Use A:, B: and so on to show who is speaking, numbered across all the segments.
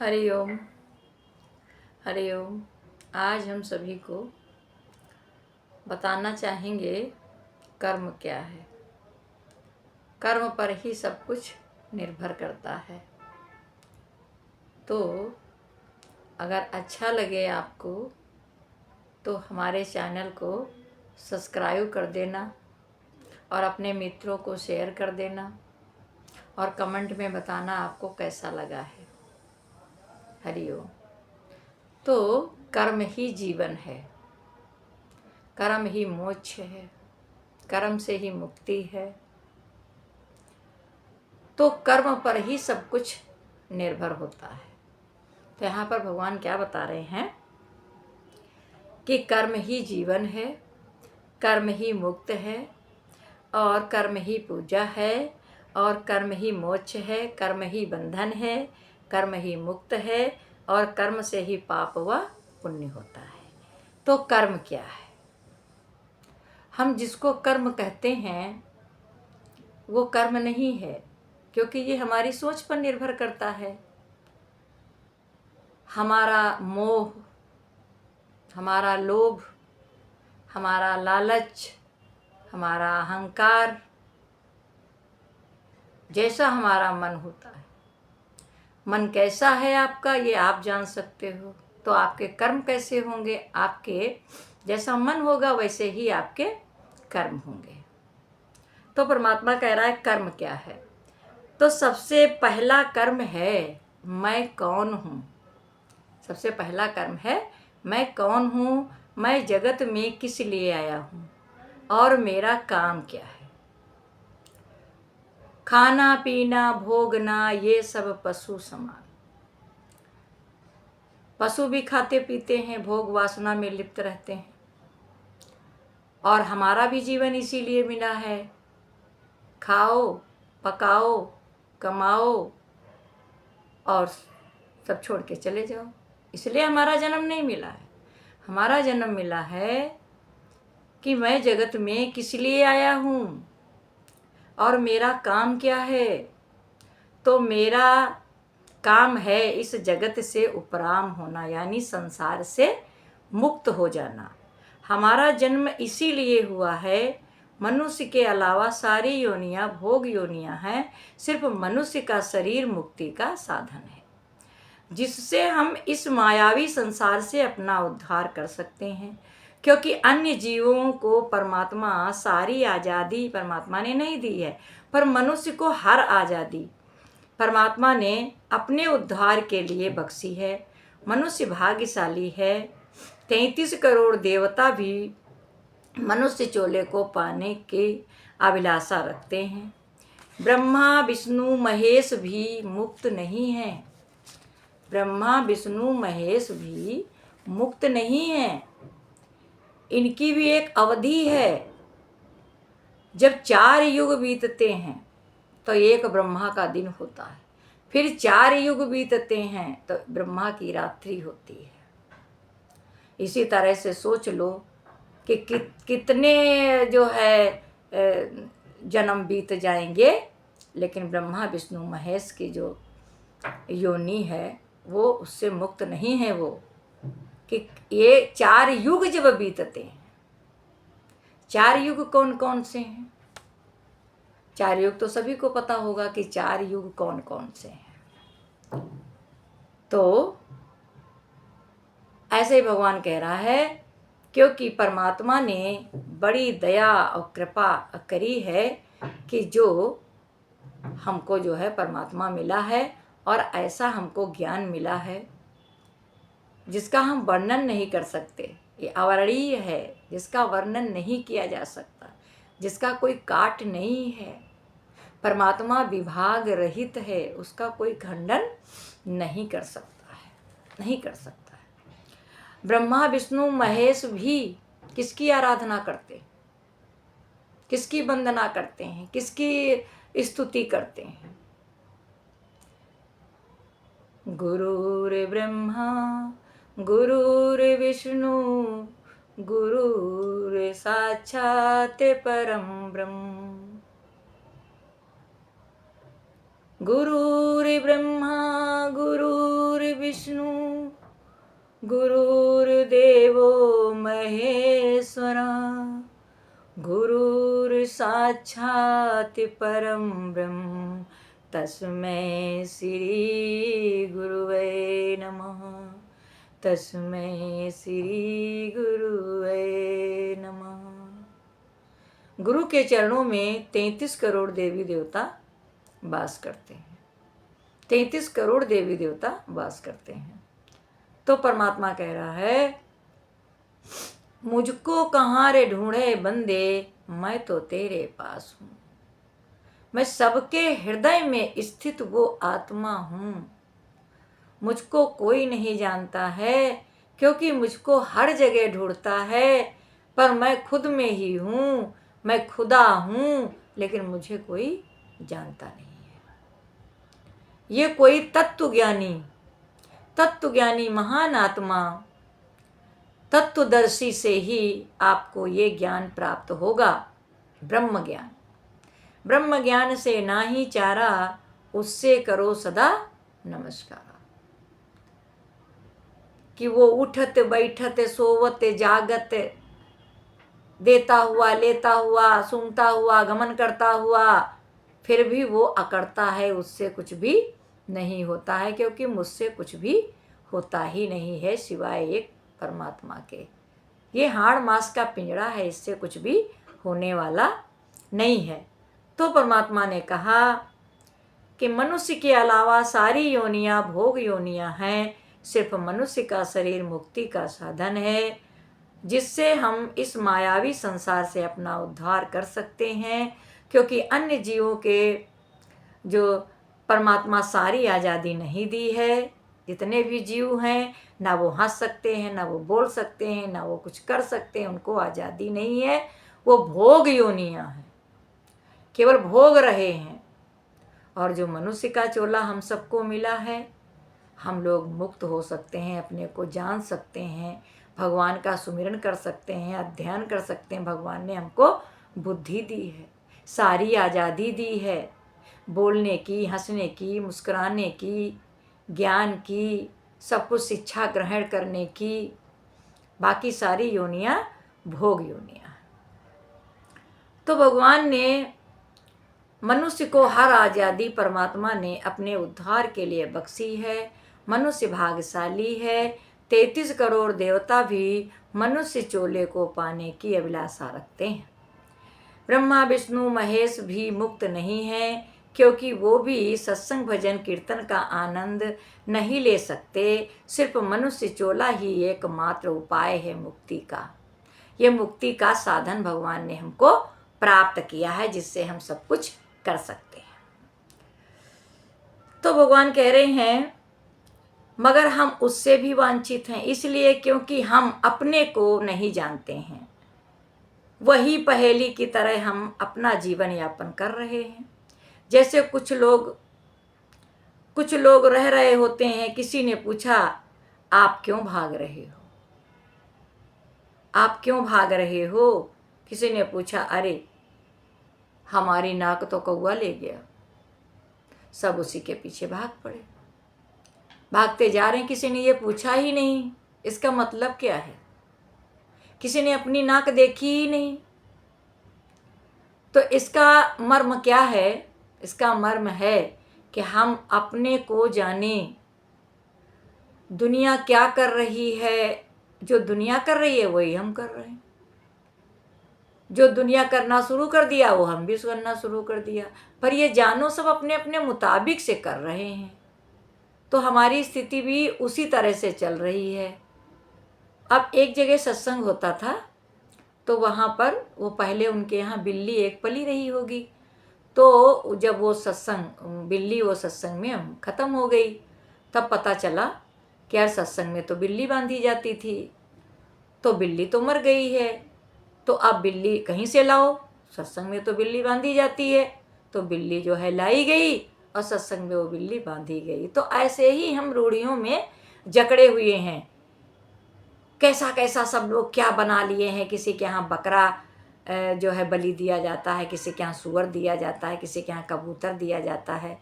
A: हरिओम। हरिओम। आज हम सभी को बताना चाहेंगे कर्म क्या है। कर्म पर ही सब कुछ निर्भर करता है। तो अगर अच्छा लगे आपको तो हमारे चैनल को सब्सक्राइब कर देना और अपने मित्रों को शेयर कर देना और कमेंट में बताना आपको कैसा लगा है। हरिओम। तो कर्म ही जीवन है, कर्म ही मोक्ष है, कर्म से ही मुक्ति है। तो कर्म पर ही सब कुछ निर्भर होता है। तो यहाँ पर भगवान क्या बता रहे हैं कि कर्म ही जीवन है, कर्म ही मुक्त है और कर्म ही पूजा है और कर्म ही मोक्ष है, कर्म ही बंधन है, कर्म ही मुक्त है और कर्म से ही पाप व पुण्य होता है। तो कर्म क्या है? हम जिसको कर्म कहते हैं वो कर्म नहीं है, क्योंकि ये हमारी सोच पर निर्भर करता है। हमारा मोह, हमारा लोभ, हमारा लालच, हमारा अहंकार, जैसा हमारा मन होता है। मन कैसा है आपका ये आप जान सकते हो। तो आपके कर्म कैसे होंगे? आपके जैसा मन होगा वैसे ही आपके कर्म होंगे। तो परमात्मा कह रहा है कर्म क्या है? तो सबसे पहला कर्म है मैं कौन हूँ। सबसे पहला कर्म है मैं कौन हूँ, मैं जगत में किस लिए आया हूँ और मेरा काम क्या है। खाना पीना भोगना ये सब पशु समान। पशु भी खाते पीते हैं, भोग वासना में लिप्त रहते हैं और हमारा भी जीवन इसीलिए मिला है। खाओ, पकाओ, कमाओ और सब छोड़ के चले जाओ। इसलिए हमारा जन्म नहीं मिला है। हमारा जन्म मिला है कि मैं जगत में किस लिए आया हूँ और मेरा काम क्या है। तो मेरा काम है इस जगत से उपराम होना, यानी संसार से मुक्त हो जाना। हमारा जन्म इसीलिए हुआ है। मनुष्य के अलावा सारी योनियां भोग योनियां हैं, सिर्फ मनुष्य का शरीर मुक्ति का साधन है, जिससे हम इस मायावी संसार से अपना उद्धार कर सकते हैं। क्योंकि अन्य जीवों को परमात्मा सारी आज़ादी परमात्मा ने नहीं दी है, पर मनुष्य को हर आज़ादी परमात्मा ने अपने उद्धार के लिए बख्शी है। मनुष्य भाग्यशाली है। 33 करोड़ देवता भी मनुष्य चोले को पाने की अभिलाषा रखते हैं। ब्रह्मा विष्णु महेश भी मुक्त नहीं हैं। ब्रह्मा विष्णु महेश भी मुक्त नहीं हैं। इनकी भी एक अवधि है। जब 4 युग बीतते हैं तो एक ब्रह्मा का दिन होता है, फिर 4 युग बीतते हैं तो ब्रह्मा की रात्रि होती है। इसी तरह से सोच लो कि कितने जो है जन्म बीत जाएंगे, लेकिन ब्रह्मा विष्णु महेश की जो योनि है वो उससे मुक्त नहीं है। वो कि ये 4 युग जब बीतते हैं। 4 युग कौन कौन से हैं? 4 युग तो सभी को पता होगा कि 4 युग कौन कौन से हैं। तो ऐसे ही भगवान कह रहा है, क्योंकि परमात्मा ने बड़ी दया और कृपा करी है कि जो हमको जो है परमात्मा मिला है और ऐसा हमको ज्ञान मिला है जिसका हम वर्णन नहीं कर सकते। ये अवर्णीय है, जिसका वर्णन नहीं किया जा सकता, जिसका कोई काट नहीं है। परमात्मा विभाग रहित है, उसका कोई खंडन नहीं कर सकता है, नहीं कर सकता है। ब्रह्मा विष्णु महेश भी किसकी आराधना करते हैं, किसकी वंदना करते हैं, किसकी स्तुति करते हैं? गुरुर्ब्रह्मा गुरुर्विष्णु गुरुर्साक्षात् परम ब्रह्म। गुरुर्ब्रह्मा गुरुर्विष्णु गुरुर्देवो महेश्वरा गुरुर्साक्षात् परं ब्रह्म तस्मै श्री गुरुवे नमः। तस्मै श्री गुरुवे नमः। गुरु के चरणों में 33 करोड़ देवी देवता वास करते हैं। 33 करोड़ देवी देवता वास करते हैं। तो परमात्मा कह रहा है, मुझको कहाँ रे ढूंढे बंदे, मैं तो तेरे पास हूँ। मैं सबके हृदय में स्थित वो आत्मा हूँ। मुझको कोई नहीं जानता है, क्योंकि मुझको हर जगह ढूंढता है, पर मैं खुद में ही हूँ। मैं खुदा हूँ, लेकिन मुझे कोई जानता नहीं है। ये कोई तत्वज्ञानी महान आत्मा, तत्वदर्शी से ही आपको ये ज्ञान प्राप्त होगा। ब्रह्म ज्ञान, ब्रह्म ज्ञान से ना ही चारा, उससे करो सदा नमस्कार। कि वो उठत बैठत सोवत जागत, देता हुआ लेता हुआ सूंघता हुआ गमन करता हुआ, फिर भी वो अकड़ता है, उससे कुछ भी नहीं होता है, क्योंकि मुझसे कुछ भी होता ही नहीं है सिवाय एक परमात्मा के। ये हाड़ मांस का पिंजड़ा है, इससे कुछ भी होने वाला नहीं है। तो परमात्मा ने कहा कि मनुष्य के अलावा सारी योनियां भोग योनियां हैं, सिर्फ मनुष्य का शरीर मुक्ति का साधन है, जिससे हम इस मायावी संसार से अपना उद्धार कर सकते हैं। क्योंकि अन्य जीवों के जो परमात्मा सारी आज़ादी नहीं दी है। जितने भी जीव हैं, ना वो हंस सकते हैं, ना वो बोल सकते हैं, ना वो कुछ कर सकते हैं, उनको आज़ादी नहीं है। वो भोग योनियां हैं, केवल भोग रहे हैं। और जो मनुष्य का चोला हम सबको मिला है, हम लोग मुक्त हो सकते हैं, अपने को जान सकते हैं, भगवान का सुमिरन कर सकते हैं, अध्ययन कर सकते हैं। भगवान ने हमको बुद्धि दी है, सारी आज़ादी दी है, बोलने की, हंसने की, मुस्कुराने की, ज्ञान की, सब कुछ शिक्षा ग्रहण करने की। बाकी सारी योनियां भोग योनियां। तो भगवान ने मनुष्य को हर आज़ादी परमात्मा ने अपने उद्धार के लिए बख्शी है। मनुष्य भाग्यशाली है। 33 करोड़ देवता भी मनुष्य चोले को पाने की अभिलाषा रखते हैं। ब्रह्मा विष्णु महेश भी मुक्त नहीं है, क्योंकि वो भी सत्संग भजन कीर्तन का आनंद नहीं ले सकते। सिर्फ मनुष्य चोला ही एकमात्र उपाय है मुक्ति का। ये मुक्ति का साधन भगवान ने हमको प्राप्त किया है, जिससे हम सब कुछ कर सकते हैं। तो भगवान कह रहे हैं, मगर हम उससे भी वांछित हैं, इसलिए क्योंकि हम अपने को नहीं जानते हैं। वही पहेली की तरह हम अपना जीवन यापन कर रहे हैं। जैसे कुछ लोग रह रहे होते हैं। किसी ने पूछा, आप क्यों भाग रहे हो? आप क्यों भाग रहे हो? किसी ने पूछा, अरे हमारी नाक तो कौवा ले गया। सब उसी के पीछे भाग पड़े, भागते जा रहे हैं। किसी ने ये पूछा ही नहीं, इसका मतलब क्या है? किसी ने अपनी नाक देखी ही नहीं। तो इसका मर्म क्या है? इसका मर्म है कि हम अपने को जाने। दुनिया क्या कर रही है? जो दुनिया कर रही है वही हम कर रहे हैं। जो दुनिया करना शुरू कर दिया वो हम भी करना शुरू कर दिया। पर ये जानो सब अपने अपने मुताबिक से कर रहे हैं, तो हमारी स्थिति भी उसी तरह से चल रही है। अब एक जगह सत्संग होता था, तो वहाँ पर वो पहले उनके यहाँ बिल्ली एक पली रही होगी। तो जब वो बिल्ली वो सत्संग में ख़त्म हो गई, तब पता चला कि यार सत्संग में तो बिल्ली बांधी जाती थी, तो बिल्ली तो मर गई है। तो अब बिल्ली कहीं से लाओ? सत्संग में तो बिल्ली बांधी जाती है। तो बिल्ली जो है लाई गई और सत्संग में वो बिल्ली बांधी गई। तो ऐसे ही हम रूढ़ियों में जकड़े हुए हैं। कैसा कैसा सब लोग क्या बना लिए हैं। किसी के यहाँ बकरा जो है बलि दिया जाता है, किसी के यहाँ सूअर दिया जाता है, किसी के यहाँ कबूतर दिया जाता है।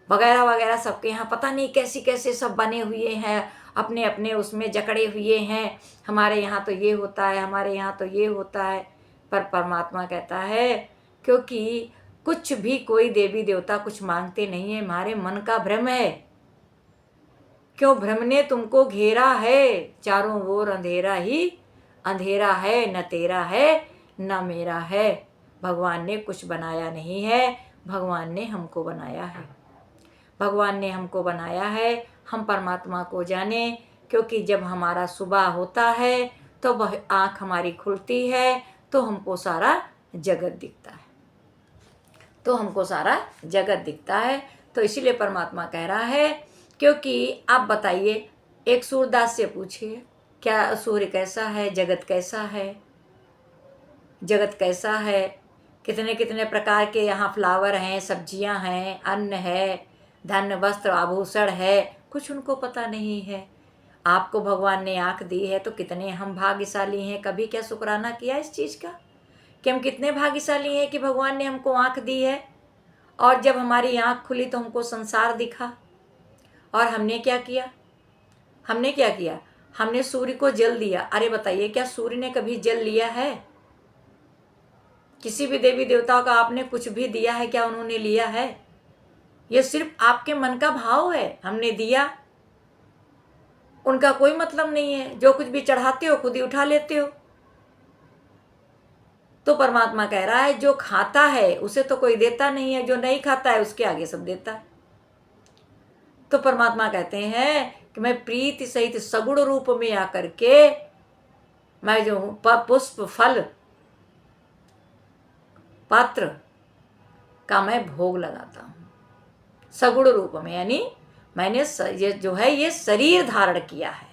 A: वगैरह वगैरह सबके यहाँ पता नहीं कैसे कैसे सब बने हुए हैं, अपने अपने उसमें जकड़े हुए हैं। हमारे यहाँ तो ये होता है, हमारे यहाँ तो ये होता है। पर परमात्मा कहता है क्योंकि कुछ भी कोई देवी देवता कुछ मांगते नहीं है, हमारे मन का भ्रम है। क्यों भ्रम ने तुमको घेरा है, चारों ओर अंधेरा ही अंधेरा है, न तेरा है न मेरा है। भगवान ने कुछ बनाया नहीं है, भगवान ने हमको बनाया है। भगवान ने हमको बनाया है, हम परमात्मा को जाने। क्योंकि जब हमारा सुबह होता है तो वह आँख हमारी खुलती है तो हमको सारा जगत दिखता है, तो हमको सारा जगत दिखता है। तो इसीलिए परमात्मा कह रहा है क्योंकि आप बताइए, एक सूरदास से पूछिए क्या सूर्य कैसा है, जगत कैसा है, जगत कैसा है। कितने कितने प्रकार के यहाँ फ्लावर हैं, सब्जियाँ हैं, अन्न है, धन वस्त्र आभूषण है, कुछ उनको पता नहीं है। आपको भगवान ने आँख दी है तो कितने हम भाग्यशाली हैं। कभी क्या शुक्राना किया इस चीज़ का कि हम कितने भाग्यशाली हैं कि भगवान ने हमको आँख दी है। और जब हमारी आँख खुली तो हमको संसार दिखा। और हमने क्या किया, हमने क्या किया, हमने सूर्य को जल दिया। अरे बताइए, क्या सूर्य ने कभी जल लिया है? किसी भी देवी देवताओं का आपने कुछ भी दिया है क्या उन्होंने लिया है? ये सिर्फ आपके मन का भाव है, हमने दिया, उनका कोई मतलब नहीं है। जो कुछ भी चढ़ाते हो खुद ही उठा लेते हो। तो परमात्मा कह रहा है जो खाता है उसे तो कोई देता नहीं है, जो नहीं खाता है उसके आगे सब देता है। तो परमात्मा कहते हैं कि मैं प्रीति सहित सगुण रूप में आकर के मैं जो हूँ पुष्प फल पात्र का मैं भोग लगाता हूँ सगुण रूप में। यानी मैंने ये जो है ये शरीर धारण किया है।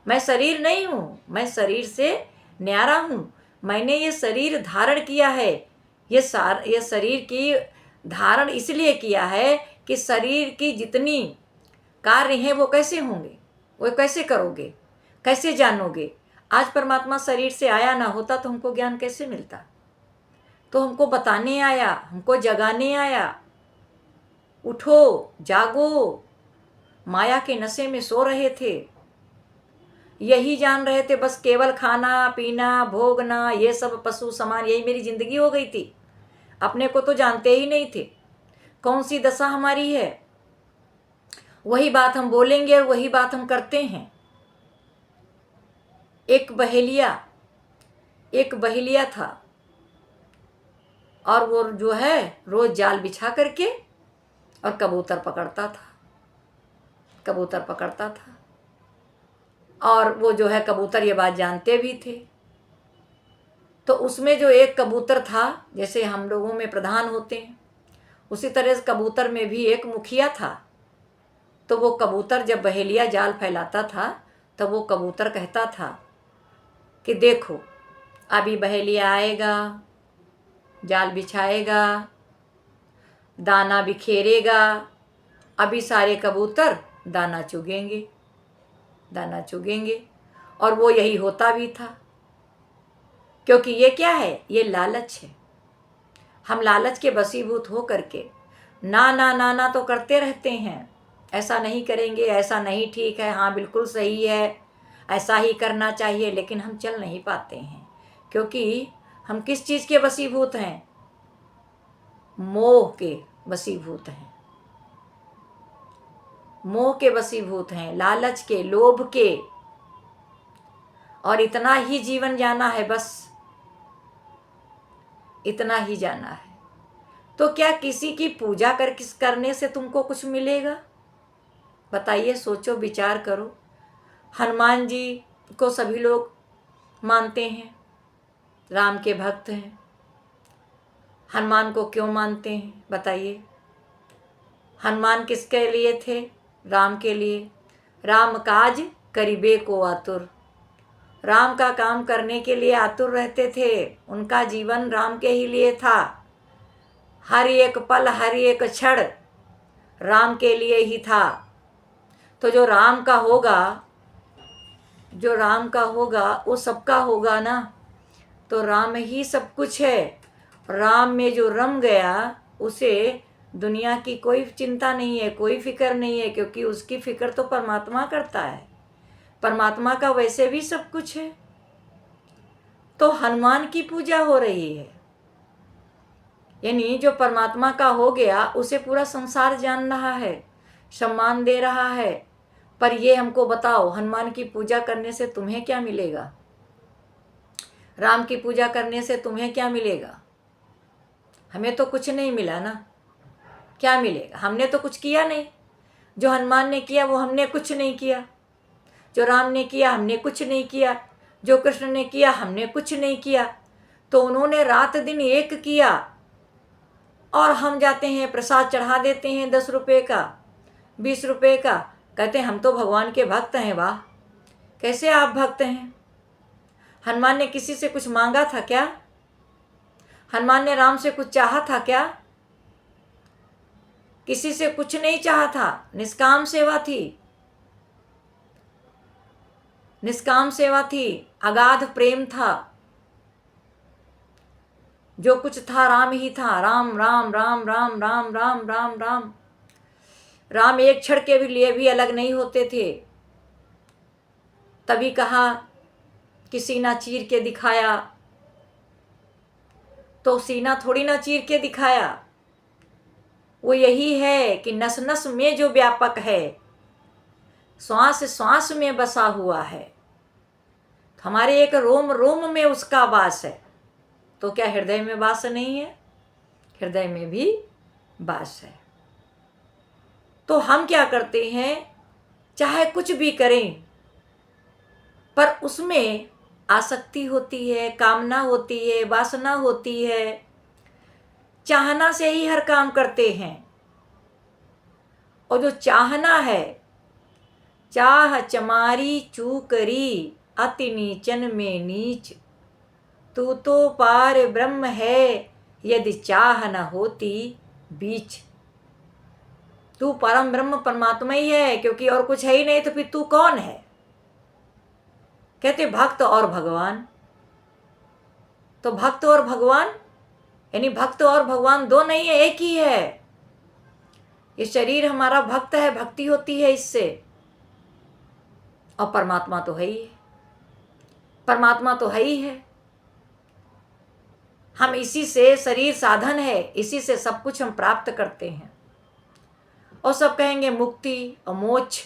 A: मैं शरीर नहीं हूँ, मैं शरीर से न्यारा हूँ। मैंने ये शरीर धारण किया है। ये शरीर की धारण इसलिए किया है कि शरीर की जितनी कार्य हैं वो कैसे होंगे, वो कैसे करोगे, कैसे जानोगे। आज परमात्मा शरीर से आया ना होता तो हमको ज्ञान कैसे मिलता। तो हमको बताने आया, हमको जगाने आया। उठो, जागो। माया के नशे में सो रहे थे, यही जान रहे थे बस केवल खाना पीना भोगना, ये सब पशु समान, यही मेरी जिंदगी हो गई थी। अपने को तो जानते ही नहीं थे कौन सी दशा हमारी है। वही बात हम बोलेंगे और वही बात हम करते हैं। एक बहेलिया था और वो जो है रोज जाल बिछा करके और कबूतर पकड़ता था। और वो जो है कबूतर ये बात जानते भी थे। तो उसमें जो एक कबूतर था, जैसे हम लोगों में प्रधान होते हैं उसी तरह से कबूतर में भी एक मुखिया था। तो वो कबूतर जब बहेलिया जाल फैलाता था तब वो कबूतर कहता था कि देखो अभी बहेलिया आएगा, जाल बिछाएगा, दाना बिखेरेगा, अभी सारे कबूतर दाना चुगेंगे। और वो यही होता भी था। क्योंकि ये क्या है, ये लालच है। हम लालच के वशीभूत हो करके ना ना ना ना तो करते रहते हैं। ऐसा नहीं करेंगे, ऐसा नहीं ठीक है, हाँ बिल्कुल सही है, ऐसा ही करना चाहिए। लेकिन हम चल नहीं पाते हैं क्योंकि हम किस चीज़ के वशीभूत हैं, मोह के वशीभूत हैं। मोह के वशीभूत हैं, लालच के, लोभ के। और इतना ही जीवन जाना है, बस इतना ही जाना है। तो क्या किसी की पूजा करने से तुमको कुछ मिलेगा? बताइए, सोचो, विचार करो। हनुमान जी को सभी लोग मानते हैं, राम के भक्त हैं। हनुमान को क्यों मानते हैं बताइए? हनुमान किसके लिए थे? राम के लिए। राम काज करिबे को आतुर, राम का काम करने के लिए आतुर रहते थे। उनका जीवन राम के ही लिए था। हर एक पल, हर एक क्षण राम के लिए ही था। तो जो राम का होगा वो सबका होगा ना। तो राम ही सब कुछ है। राम में जो रम गया उसे दुनिया की कोई चिंता नहीं है, कोई फिक्र नहीं है, क्योंकि उसकी फिक्र तो परमात्मा करता है। परमात्मा का वैसे भी सब कुछ है। तो हनुमान की पूजा हो रही है, यानी जो परमात्मा का हो गया उसे पूरा संसार जान रहा है, सम्मान दे रहा है। पर ये हमको बताओ, हनुमान की पूजा करने से तुम्हें क्या मिलेगा? राम की पूजा करने से तुम्हें क्या मिलेगा? हमें तो कुछ नहीं मिला ना। क्या मिलेगा? हमने तो कुछ किया नहीं। जो हनुमान ने किया वो हमने कुछ नहीं किया। जो राम ने किया हमने कुछ नहीं किया। जो कृष्ण ने किया हमने कुछ नहीं किया। तो उन्होंने रात दिन एक किया और हम जाते हैं प्रसाद चढ़ा देते हैं 10 रुपये का, 20 रुपये का, कहते हैं हम तो भगवान के भक्त हैं। वाह, कैसे आप भक्त हैं? हनुमान ने किसी से कुछ मांगा था क्या? हनुमान ने राम से कुछ चाहा था क्या? किसी से कुछ नहीं चाहा था। निष्काम सेवा थी, निष्काम सेवा थी, अगाध प्रेम था। जो कुछ था राम ही था। राम राम राम राम राम राम राम राम। राम एक क्षण के लिए भी अलग नहीं होते थे। तभी कहा कि सीना चीर के दिखाया, तो सीना थोड़ी ना चीर के दिखाया। वो यही है कि नस नस में जो व्यापक है, श्वास श्वास में बसा हुआ है, हमारे एक रोम रोम में उसका वास है। तो क्या हृदय में वास नहीं है? हृदय में भी वास है। तो हम क्या करते हैं, चाहे कुछ भी करें, पर उसमें आसक्ति होती है, कामना होती है, वासना होती है। चाहना से ही हर काम करते हैं। और जो चाहना है, चाह चमारी चूकरी अति नीचन में नीच, तू तो पार ब्रह्म है यदि चाह न होती बीच। तू परम ब्रह्म परमात्मा ही है, क्योंकि और कुछ है ही नहीं, तो फिर तू कौन है? कहते भक्त और भगवान। तो भक्त और भगवान, यानी भक्त और भगवान दो नहीं है, एक ही है। ये शरीर हमारा भक्त है, भक्ति होती है इससे। और परमात्मा तो है ही है, परमात्मा तो है ही है। हम इसी से, शरीर साधन है, इसी से सब कुछ हम प्राप्त करते हैं। और सब कहेंगे मुक्ति और मोक्ष।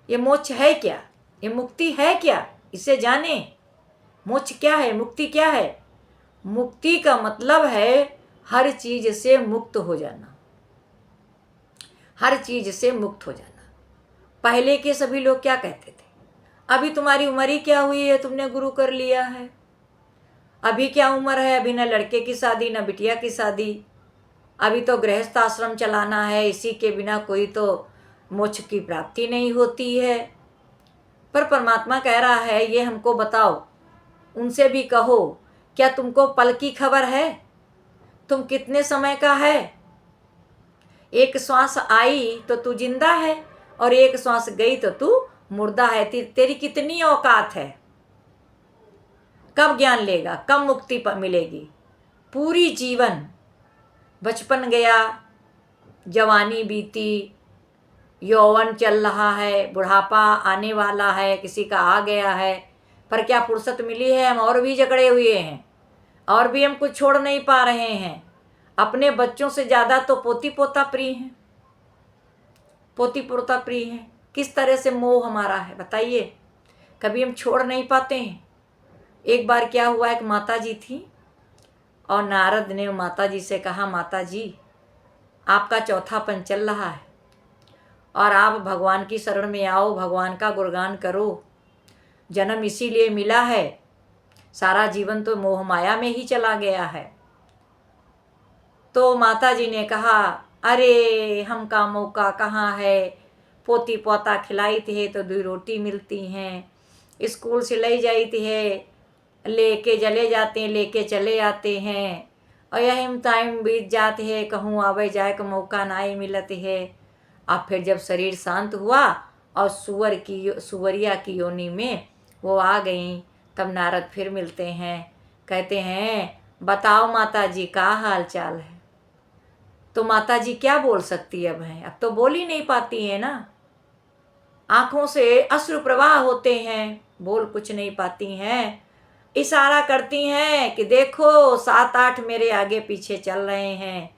A: ये मोक्ष है क्या? ये मुक्ति है क्या? इसे जाने। मोक्ष क्या है? मुक्ति क्या है? मुक्ति का मतलब है हर चीज से मुक्त हो जाना, हर चीज से मुक्त हो जाना। पहले के सभी लोग क्या कहते थे, अभी तुम्हारी उम्र ही क्या हुई है, तुमने गुरु कर लिया है, अभी क्या उम्र है, अभी न लड़के की शादी न बिटिया की शादी, अभी तो गृहस्थ आश्रम चलाना है, इसी के बिना कोई तो मोक्ष की प्राप्ति नहीं होती है। पर परमात्मा कह रहा है, ये हमको बताओ, उनसे भी कहो, क्या तुमको पल की खबर है? तुम कितने समय का है? एक श्वास आई तो तू जिंदा है, और एक श्वास गई तो तू मुर्दा है। तेरी कितनी औकात है? कब ज्ञान लेगा? कब मुक्ति मिलेगी? पूरी जीवन, बचपन गया, जवानी बीती, यौवन चल रहा है, बुढ़ापा आने वाला है, किसी का आ गया है, पर क्या फुर्सत मिली है? हम और भी जकड़े हुए हैं, और भी हम कुछ छोड़ नहीं पा रहे हैं। अपने बच्चों से ज़्यादा तो पोती पोता प्रिय हैं, पोती पोता प्रिय हैं। किस तरह से मोह हमारा है बताइए, कभी हम छोड़ नहीं पाते हैं। एक बार क्या हुआ, एक माता जी थी और नारद ने माता जी से कहा, माता जी आपका चौथापन चल रहा है और आप भगवान की शरण में आओ, भगवान का गुणगान करो। जन्म इसीलिए मिला है, सारा जीवन तो मोह माया में ही चला गया है। तो माता जी ने कहा, अरे हम का मौका कहाँ है, पोती पोता खिलाई थे तो 2 रोटी मिलती हैं, स्कूल से ले जाती है, लेके चले जाते हैं, लेके चले आते हैं, और यही टाइम बीत जाते हैं, कहूँ आवे जाए का मौका ना ही मिलती है। अब फिर जब शरीर शांत हुआ और सुवरिया की योनि में वो आ गई, तब नारद फिर मिलते हैं, कहते हैं बताओ माता जी का हाल चाल है। तो माता जी क्या बोल सकती है? अब तो बोल ही नहीं पाती है ना, आंखों से अश्रु प्रवाह होते हैं, बोल कुछ नहीं पाती हैं, इशारा करती हैं कि देखो 7-8 मेरे आगे पीछे चल रहे हैं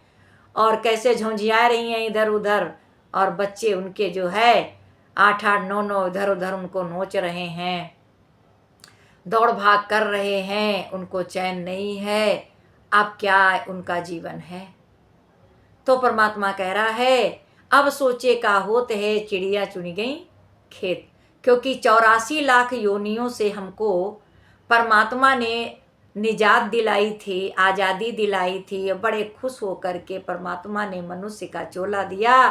A: और कैसे झुंझिया रही हैं इधर उधर, और बच्चे उनके जो है 8-8 9-9 इधर उधर उनको नोच रहे हैं, दौड़ भाग कर रहे हैं, उनको चैन नहीं है। अब क्या उनका जीवन है? तो परमात्मा कह रहा है अब सोचे का होत है चिड़िया चुनी गई खेत, क्योंकि 84 लाख योनियों से हमको परमात्मा ने निजात दिलाई थी, आज़ादी दिलाई थी। बड़े खुश होकर के परमात्मा ने मनुष्य का चोला दिया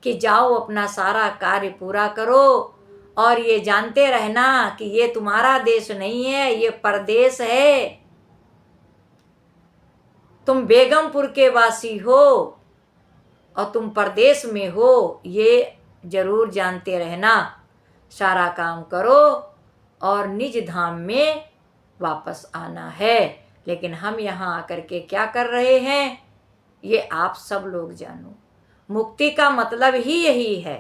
A: कि जाओ अपना सारा कार्य पूरा करो, और ये जानते रहना कि ये तुम्हारा देश नहीं है, ये परदेश है। तुम बेगमपुर के वासी हो और तुम परदेश में हो, ये जरूर जानते रहना। सारा काम करो और निज धाम में वापस आना है। लेकिन हम यहाँ आकर के क्या कर रहे हैं, ये आप सब लोग जानो। मुक्ति का मतलब ही यही है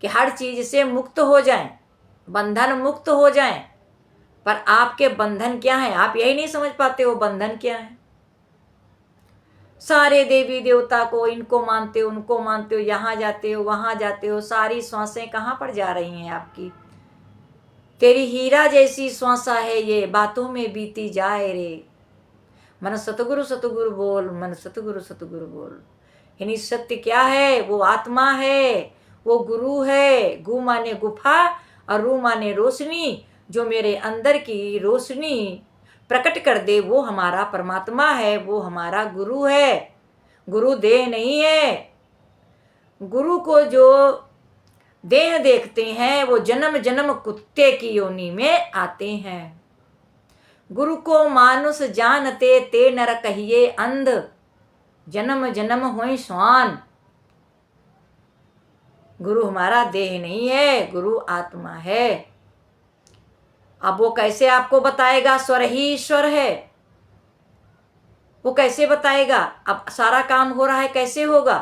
A: कि हर चीज़ से मुक्त हो जाएं, बंधन मुक्त हो जाएं। पर आपके बंधन क्या है, आप यही नहीं समझ पाते हो बंधन क्या है। सारे देवी देवता को, इनको मानते हो, उनको मानते हो, यहाँ जाते हो, वहाँ जाते हो, सारी श्वासें कहाँ पर जा रही हैं आपकी? तेरी हीरा जैसी श्वासा है ये, बातों में बीती जाए रे। मन सतगुरु सतगुरु बोल, मन सतगुरु सतगुरु बोल। यानी सत्य क्या है? वो आत्मा है, वो गुरु है। गु माने गुफा और रू माने रोशनी। जो मेरे अंदर की रोशनी प्रकट कर दे वो हमारा परमात्मा है, वो हमारा गुरु है। गुरु देह नहीं है। गुरु को जो देह देखते हैं वो जन्म जन्म कुत्ते की योनि में आते हैं। गुरु को मानुष जानते ते नर कहिए अंध, जन्म जन्म होए स्वान। गुरु हमारा देह नहीं है, गुरु आत्मा है। अब वो कैसे आपको बताएगा? स्वर ही ईश्वर है, वो कैसे बताएगा? अब सारा काम हो रहा है, कैसे होगा?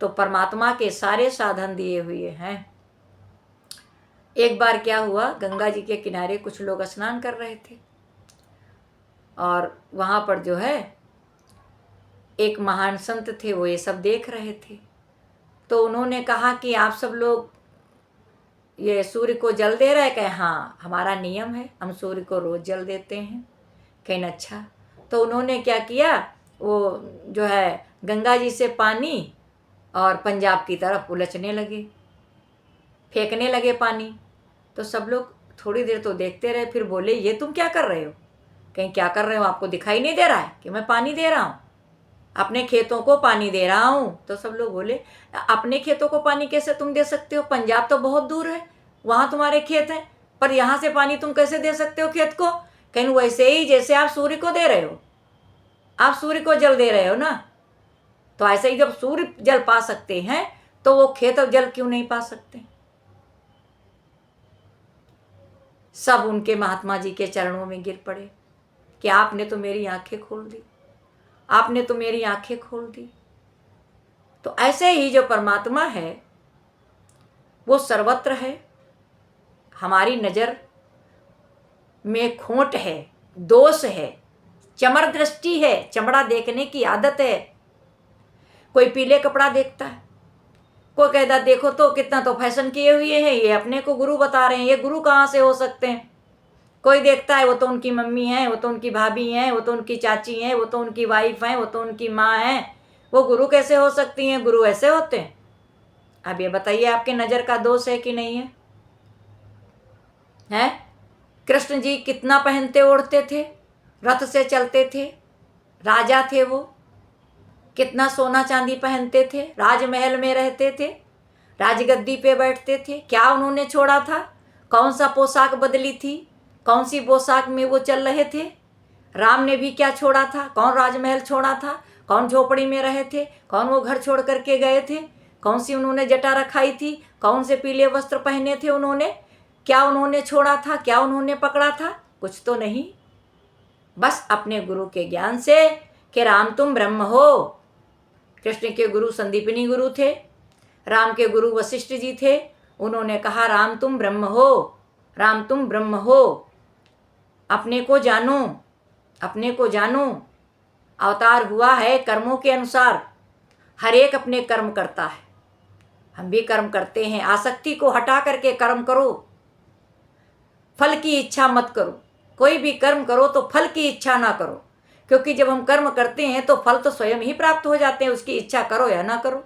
A: तो परमात्मा के सारे साधन दिए हुए हैं। एक बार क्या हुआ, गंगा जी के किनारे कुछ लोग स्नान कर रहे थे और वहाँ पर जो है एक महान संत थे, वो ये सब देख रहे थे। तो उन्होंने कहा कि आप सब लोग ये सूर्य को जल दे रहे? कहे हाँ, हमारा नियम है, हम सूर्य को रोज़ जल देते हैं। कहें अच्छा। तो उन्होंने क्या किया, वो जो है गंगा जी से पानी और पंजाब की तरफ उलझने लगे, फेंकने लगे पानी। तो सब लोग थोड़ी देर तो देखते रहे, फिर बोले ये तुम क्या कर रहे हो? कहीं क्या कर रहे हो, आपको दिखाई नहीं दे रहा है कि मैं पानी दे रहा हूँ, अपने खेतों को पानी दे रहा हूँ? तो सब लोग बोले अपने खेतों को पानी कैसे तुम दे सकते हो? पंजाब तो बहुत दूर है, वहाँ तुम्हारे खेत हैं, पर यहाँ से पानी तुम कैसे दे सकते हो खेत को? कहीं वैसे ही जैसे आप सूर्य को दे रहे हो, आप सूर्य को जल दे रहे हो ना, तो ऐसे ही जब सूर्य जल पा सकते हैं तो वो खेत जल क्यों नहीं पा सकते? सब उनके महात्मा जी के चरणों में गिर पड़े कि आपने तो मेरी आंखें खोल दी, आपने तो मेरी आंखें खोल दी। तो ऐसे ही जो परमात्मा है वो सर्वत्र है। हमारी नज़र में खोट है, दोष है, चमर दृष्टि है, चमड़ा देखने की आदत है। कोई पीले कपड़ा देखता है, कोई कहता देखो तो कितना तो फैशन किए हुए हैं, ये अपने को गुरु बता रहे हैं, ये गुरु कहाँ से हो सकते हैं? कोई देखता है वो तो उनकी मम्मी है, वो तो उनकी भाभी हैं, वो तो उनकी चाची हैं, वो तो उनकी वाइफ हैं, वो तो उनकी माँ हैं, वो गुरु कैसे हो सकती हैं? गुरु ऐसे होते हैं? अब ये बताइए आपके नज़र का दोष है कि नहीं है? हैं? कृष्ण जी कितना पहनते ओढ़ते थे, रथ से चलते थे, राजा थे वो, कितना सोना चांदी पहनते थे, राजमहल में रहते थे, राजगद्दी पे बैठते थे। क्या उन्होंने छोड़ा था? कौन सा पोशाक बदली थी? कौन सी पोशाक में वो चल रहे थे? राम ने भी क्या छोड़ा था? कौन राजमहल छोड़ा था? कौन झोपड़ी में रहे थे? कौन वो घर छोड़ करके गए थे? कौन सी उन्होंने जटा रखाई थी? कौन से पीले वस्त्र पहने थे उन्होंने? क्या उन्होंने छोड़ा था? क्या उन्होंने पकड़ा था? कुछ तो नहीं। बस अपने गुरु के ज्ञान से कि राम तुम ब्रह्म हो, कृष्ण के गुरु संदीपनी गुरु थे, राम के गुरु वशिष्ठ जी थे। उन्होंने कहा राम तुम ब्रह्म हो, राम तुम ब्रह्म हो, अपने को जानो, अपने को जानो। अवतार हुआ है कर्मों के अनुसार, हर एक अपने कर्म करता है, हम भी कर्म करते हैं। आसक्ति को हटा करके कर्म करो, फल की इच्छा मत करो। कोई भी कर्म करो तो फल की इच्छा ना करो, क्योंकि जब हम कर्म करते हैं तो फल तो स्वयं ही प्राप्त हो जाते हैं, उसकी इच्छा करो या ना करो,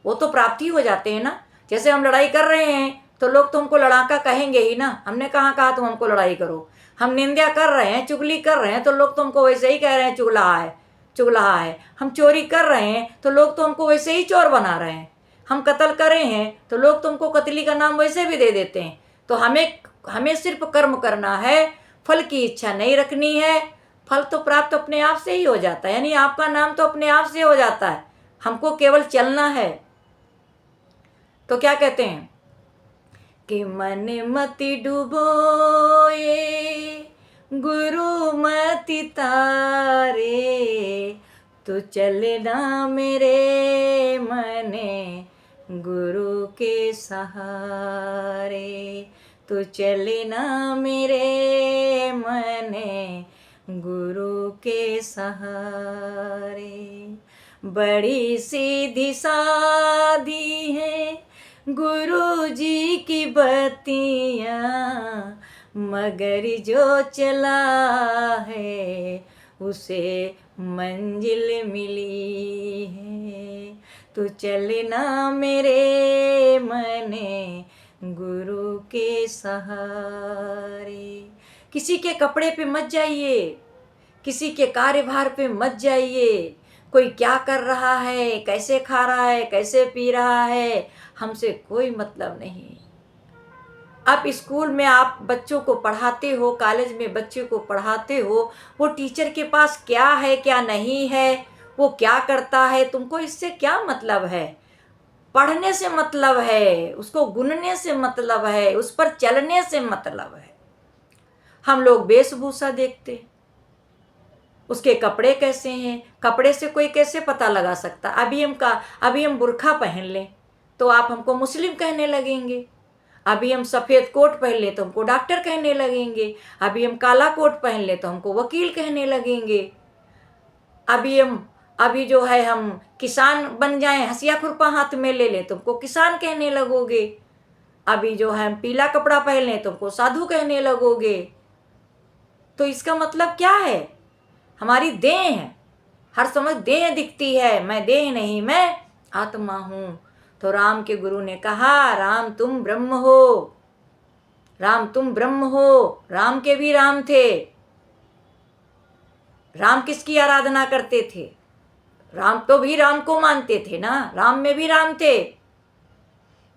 A: वो तो प्राप्ति हो जाते हैं ना। जैसे हम लड़ाई कर रहे हैं तो लोग तो हमको लड़ाका कहेंगे ही ना, हमने कहाँ कहा तुम हमको लड़ाई करो। हम निंदा कर रहे हैं, चुगली कर रहे हैं तो लोग तो हमको वैसे ही कह रहे हैं चुगला है, चुगला है। हम चोरी कर रहे हैं तो लोग तो हमको वैसे ही चोर बना रहे हैं। हम कत्ल कर रहे हैं तो लोग तो हमको कतली का नाम वैसे भी दे देते हैं। तो हमें सिर्फ कर्म करना है, फल की इच्छा नहीं रखनी है। फल तो प्राप्त अपने आप से ही हो जाता है, यानी आपका नाम तो अपने आप से हो जाता है, हमको केवल चलना है। तो क्या कहते हैं कि मन मति डुबोए गुरु मति तारे, तू चलना मेरे मने गुरु के सहारे, तू चलना मेरे मने गुरु के सहारे। बड़ी सीधी सादी है गुरु जी की बत्तियाँ, मगर जो चला है उसे मंजिल मिली है। तू चलना मेरे मने गुरु के सहारे। किसी के कपड़े पे मत जाइए, किसी के कार्यभार पे मत जाइए। कोई क्या कर रहा है, कैसे खा रहा है, कैसे पी रहा है, हमसे कोई मतलब नहीं। आप स्कूल में आप बच्चों को पढ़ाते हो, कॉलेज में बच्चे को पढ़ाते हो, वो टीचर के पास क्या है क्या नहीं है, वो क्या करता है, तुमको इससे क्या मतलब है। पढ़ने से मतलब है, उसको गुनने से मतलब है, उस पर चलने से मतलब है। हम लोग वेशभूषा देखते, उसके कपड़े कैसे हैं, कपड़े से कोई कैसे पता लगा सकता। अभी हम बुर्खा पहन लें तो आप हमको मुस्लिम कहने लगेंगे, अभी हम सफ़ेद कोट पहन लें तो हमको डॉक्टर कहने लगेंगे, अभी हम काला कोट पहन लें तो हमको वकील कहने लगेंगे, अभी जो है हम किसान बन जाएं, हंसिया खुरपा हाथ में ले लें तो हमको किसान कहने लगोगे, अभी जो है हम पीला कपड़ा पहन लें तो हमको साधु कहने लगोगे। तो इसका मतलब क्या है, हमारी देह है, हर समय देह दिखती है, मैं देह नहीं, मैं आत्मा हूँ। तो राम के गुरु ने कहा राम तुम ब्रह्म हो, राम तुम ब्रह्म हो। राम के भी राम थे। राम किसकी आराधना करते थे, राम तो भी राम को मानते थे ना, राम में भी राम थे।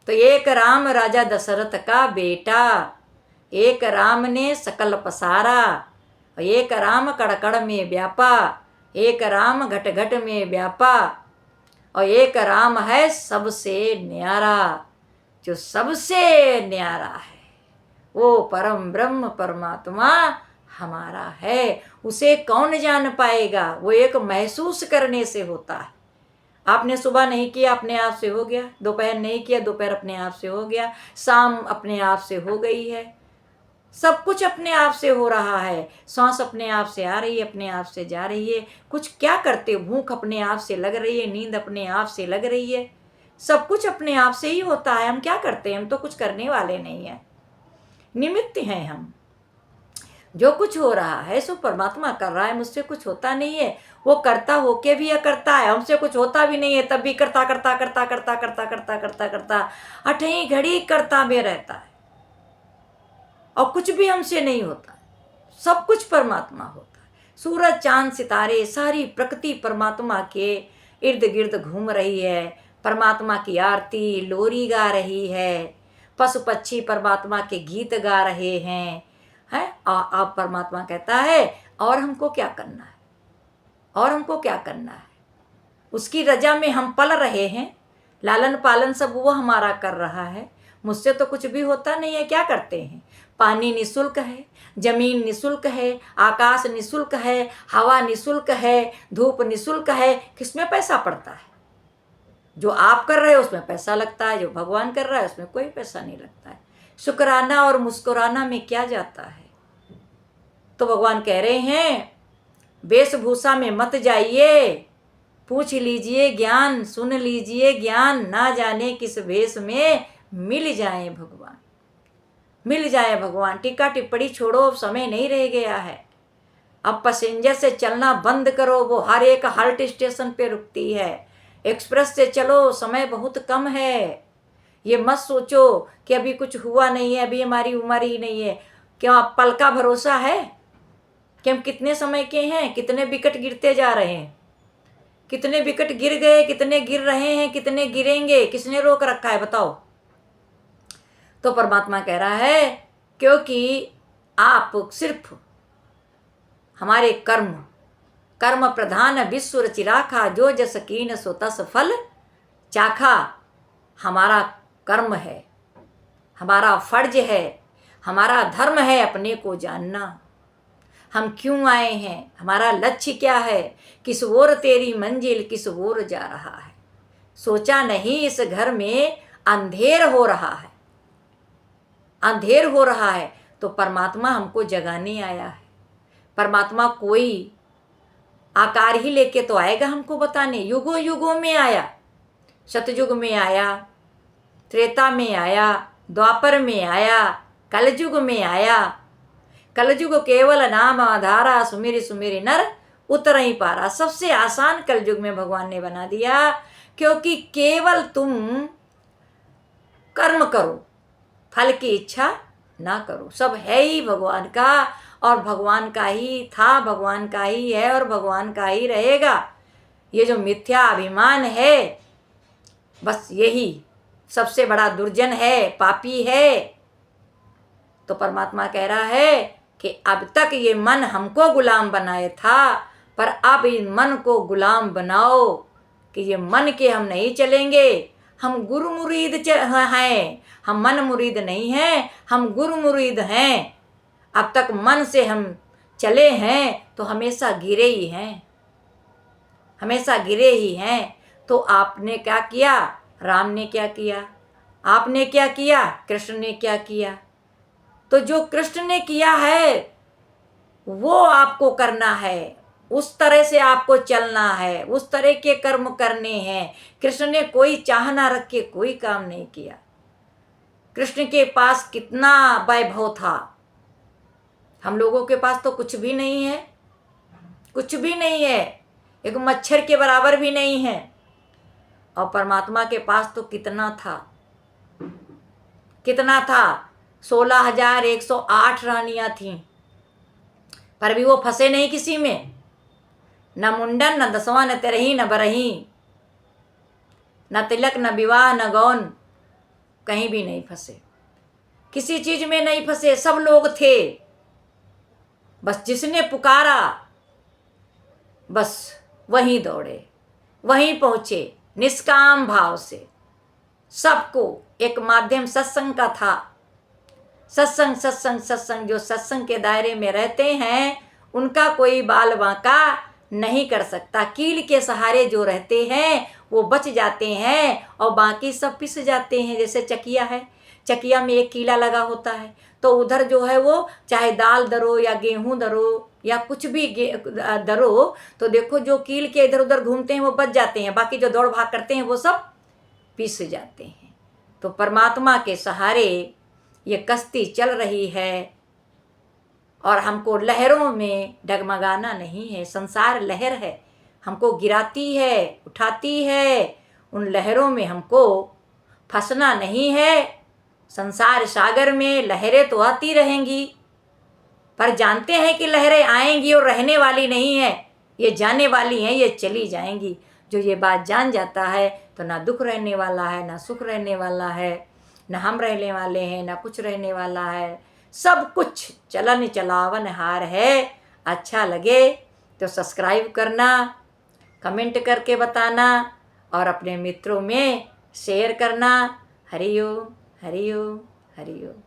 A: तो एक राम राजा दशरथ का बेटा, एक राम ने सकल पसारा, एक राम कड़कड़ में व्यापा, एक राम घट घट में व्यापा, और एक राम है सबसे न्यारा। जो सबसे न्यारा है वो परम ब्रह्म परमात्मा हमारा है। उसे कौन जान पाएगा, वो एक महसूस करने से होता है। आपने सुबह नहीं किया अपने आप से हो गया, दोपहर नहीं किया दोपहर अपने आप से हो गया, शाम अपने आप से हो गई है, सब कुछ अपने आप से हो रहा है। सांस अपने आप से आ रही है, अपने आप से जा रही है। कुछ क्या करते, भूख अपने आप से लग रही है, नींद अपने आप से लग रही है, सब कुछ अपने आप से ही होता है। हम क्या करते हैं, हम तो कुछ करने वाले नहीं हैं, निमित्त हैं हम। जो कुछ हो रहा है सो परमात्मा कर रहा है, मुझसे कुछ होता नहीं है। वो करता होके भी करता है, हमसे कुछ होता भी नहीं है, तब भी करता करता करता करता करता करता करता करता अठही घड़ी करता में रहता है, और कुछ भी हमसे नहीं होता, सब कुछ परमात्मा होता है। सूरज चांद सितारे सारी प्रकृति परमात्मा के इर्द गिर्द घूम रही है, परमात्मा की आरती लोरी गा रही है, पशु पक्षी परमात्मा के गीत गा रहे हैं। आप परमात्मा कहता है और हमको क्या करना है, और हमको क्या करना है। उसकी रजा में हम पल रहे हैं, लालन पालन सब वो हमारा कर रहा है, मुझसे तो कुछ भी होता नहीं है। क्या करते हैं, पानी निःशुल्क है, जमीन निःशुल्क है, आकाश निःशुल्क है, हवा निःशुल्क है, धूप निःशुल्क है, किसमें पैसा पड़ता है। जो आप कर रहे हो उसमें पैसा लगता है, जो भगवान कर रहा है उसमें कोई पैसा नहीं लगता है। शुक्राना और मुस्कुराना में क्या जाता है। तो भगवान कह रहे हैं वेशभूषा में मत जाइए, पूछ लीजिए ज्ञान, सुन लीजिए ज्ञान, ना जाने किस वेश में मिल जाए भगवान, मिल जाए भगवान। टीका टिप्पणी छोड़ो, अब समय नहीं रह गया है। अब पैसेंजर से चलना बंद करो, वो हर एक हल्ट स्टेशन पे रुकती है। एक्सप्रेस से चलो, समय बहुत कम है। ये मत सोचो कि अभी कुछ हुआ नहीं है, अभी हमारी उम्र ही नहीं है। क्या पल का भरोसा है कि हम कितने समय के हैं, कितने विकेट गिरते जा रहे हैं, कितने विकेट गिर गए, कितने गिर रहे हैं, कितने गिरेंगे, किसने रोक रखा है बताओ। तो परमात्मा कह रहा है क्योंकि आप सिर्फ हमारे कर्म, कर्म प्रधान विश्व रचिराखा, जो जस कीन सो तस फल चाखा। हमारा कर्म है, हमारा फर्ज है, हमारा धर्म है अपने को जानना। हम क्यों आए हैं, हमारा लक्ष्य क्या है, किस ओर तेरी मंजिल, किस ओर जा रहा है। सोचा नहीं इस घर में अंधेर हो रहा है, अंधेर हो रहा है। तो परमात्मा हमको जगाने आया है। परमात्मा कोई आकार ही लेके तो आएगा हमको बताने। युगों युगों में आया, सतयुग में आया, त्रेता में आया, द्वापर में आया, कलयुग में आया। कलयुग केवल नाम आधारा, सुमिर सुमिर नर उतर ही पारा। सबसे आसान कलयुग में भगवान ने बना दिया, क्योंकि केवल तुम कर्म करो, फल की इच्छा ना करो। सब है ही भगवान का, और भगवान का ही था, भगवान का ही है और भगवान का ही रहेगा। ये जो मिथ्या अभिमान है, बस यही सबसे बड़ा दुर्जन है, पापी है। तो परमात्मा कह रहा है कि अब तक ये मन हमको गुलाम बनाए था, पर अब इन मन को गुलाम बनाओ कि ये मन के हम नहीं चलेंगे। हम गुरु मुरीद हैं, हम मन मुरीद नहीं हैं, हम गुरु मुरीद हैं। अब तक मन से हम चले हैं तो हमेशा गिरे ही हैं, हमेशा गिरे ही हैं। तो आपने क्या किया, राम ने क्या किया, आपने क्या किया, कृष्ण ने क्या किया। तो जो कृष्ण ने किया है वो आपको करना है, उस तरह से आपको चलना है, उस तरह के कर्म करने हैं। कृष्ण ने कोई चाह ना रख के कोई काम नहीं किया। कृष्ण के पास कितना वैभव था, हम लोगों के पास तो कुछ भी नहीं है, कुछ भी नहीं है, एक मच्छर के बराबर भी नहीं है। और परमात्मा के पास तो कितना था, कितना था, 16,108 रानियां थीं, पर भी वो फंसे नहीं किसी में। न मुंडन, न दसवां, न तेरही, न बरही, न तिलक, न विवाह, न गौन, कहीं भी नहीं फंसे, किसी चीज में नहीं फंसे। सब लोग थे, बस जिसने पुकारा बस वहीं दौड़े, वहीं पहुंचे निष्काम भाव से। सबको एक माध्यम सत्संग का था। सत्संग सत्संग सत्संग, जो सत्संग के दायरे में रहते हैं उनका कोई बाल बांका नहीं कर सकता। कील के सहारे जो रहते हैं वो बच जाते हैं, और बाकी सब पिस जाते हैं। जैसे चकिया है, चकिया में एक कीला लगा होता है, तो उधर जो है वो चाहे दाल दरो या गेहूं दरो या कुछ भी दरो, तो देखो जो कील के इधर उधर घूमते हैं वो बच जाते हैं, बाकी जो दौड़ भाग करते हैं वो सब पिस जाते हैं। तो परमात्मा के सहारे ये कश्ती चल रही है, और हमको लहरों में डगमगाना नहीं है। संसार लहर है, हमको गिराती है, उठाती है, उन लहरों में हमको फंसना नहीं है। संसार सागर में लहरें तो आती रहेंगी, पर जानते हैं कि लहरें आएंगी और रहने वाली नहीं है, ये जाने वाली हैं, ये चली जाएंगी। जो ये बात जान जाता है तो ना दुख रहने वाला है, ना सुख रहने वाला है, ना हम रहने वाले हैं, ना कुछ रहने वाला है। सब कुछ चलन चलावन हार है। अच्छा लगे तो सब्सक्राइब करना, कमेंट करके बताना, और अपने मित्रों में शेयर करना। हरि ओम, हरि ओम, हरि ओम।